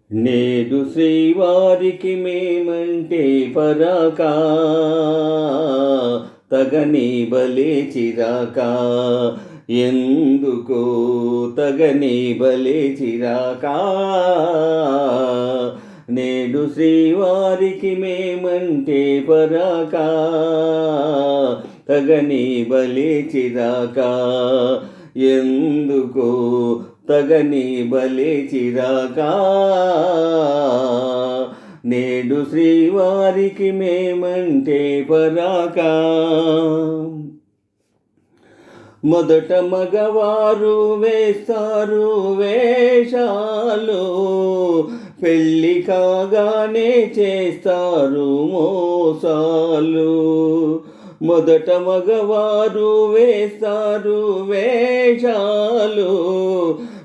నేడు శ్రీవారికి మేమంటే పరాకా, తగని బలే చిరాకా, ఎందుకో తగని బలే చిరాకా. నేడు శ్రీవారికి మేమంటే పరాకా, తగని బలే చిరాకా, ఎందుకో తగని బలే చిరాకా. నేడు శ్రీవారికి మేమంటే పరాకా. మొదట మగవారు వేస్తారు వేషాలు, పెళ్ళి కాగానే చేస్తారు మోసాలు. మొదట మగవారు వేస్తారు వేషాలు,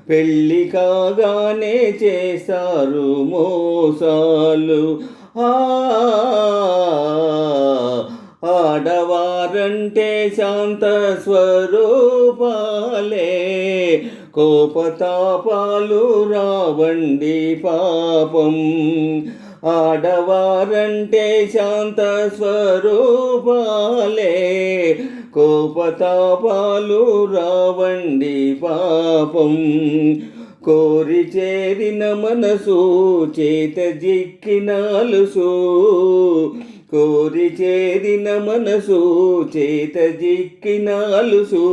పెళ్ళి కాగానే చేస్తారు మోసాలు. ఆడవారంటే శాంత స్వరూపాలే, కోపతాపాలు రావండి పాపం. ఆడవారంటే శాంత స్వరూపాలే, కోపతాపాలు రావండి పాపం. కోరి చేరిన మనసు చేత జిక్కిన అలుసు, కోరి చేరిన మనసు చేత జిక్కిన అలుసు.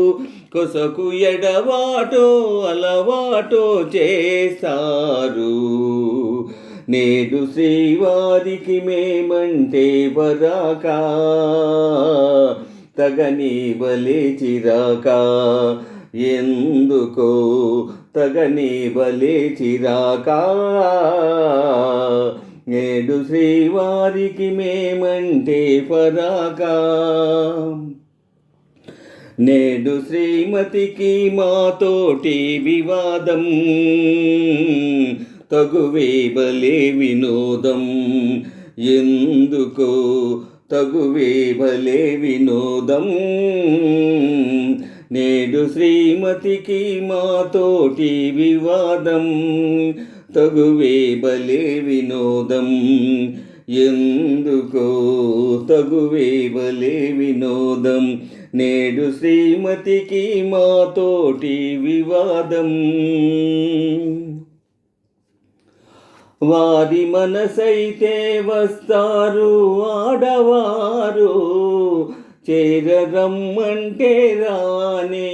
కొసకు ఎడవాటో అలవాటో చేస్తారు. నేడు శ్రీవారికి మేమంటే పరాకా, తగని బలే చిరాకా, ఎందుకో తగని బలే చిరాకా. నేడు శ్రీవారికి మేమంటే పరాకా. నేడు శ్రీమతికి మాతోటి వివాదం, తగువే బలే వినోదం, ఎందుకో తగువే బలే వినోదం. నేడు శ్రీమతికి మాతోటి వివాదం, తగువే బలే వినోదం, ఎందుకో తగువే బలే వినోదం. నేడు శ్రీమతికి మాతోటి వివాదం. వారి మనసైతే వస్తారు ఆడవారు, చేరరమ్మంటే రానే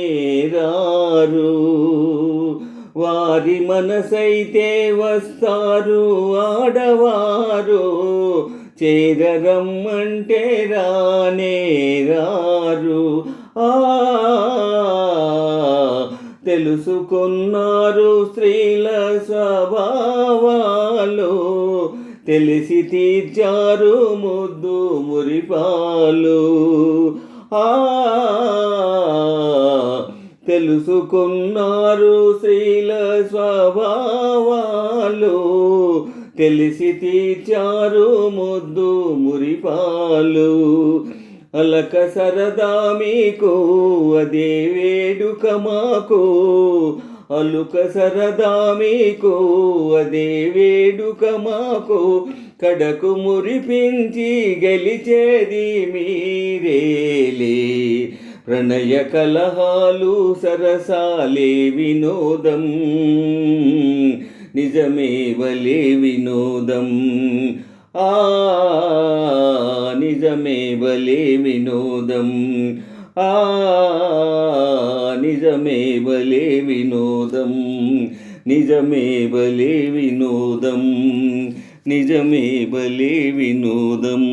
రారు. వారి మనసైతే వస్తారు ఆడవారు, చేరరమ్మంటే రానే రారు. తెలుసుకున్నారు స్త్రీల స్వభావాలు, తెలిసి తీర్చారు ముద్దు మురిపాలు. తెలుసుకున్నారు స్త్రీల స్వభావాలు, తెలిసి తీర్చారు ముద్దు మురిపాలు. అలక సరదా మీకు అదే వేడుక మాకు, అలుక సరదా మీకు అదే వేడుక మాకు. కడకు మురిపించి గెలిచేది మీరేలే, ప్రణయ కలహాలు సరసాలే వినోదం, నిజమే బలే వినోదం. నిజమే బలే వినోదం, నిజమే బలే వినోదం, నిజమే బలే వినోదం, నిజమే బలే వినోదం.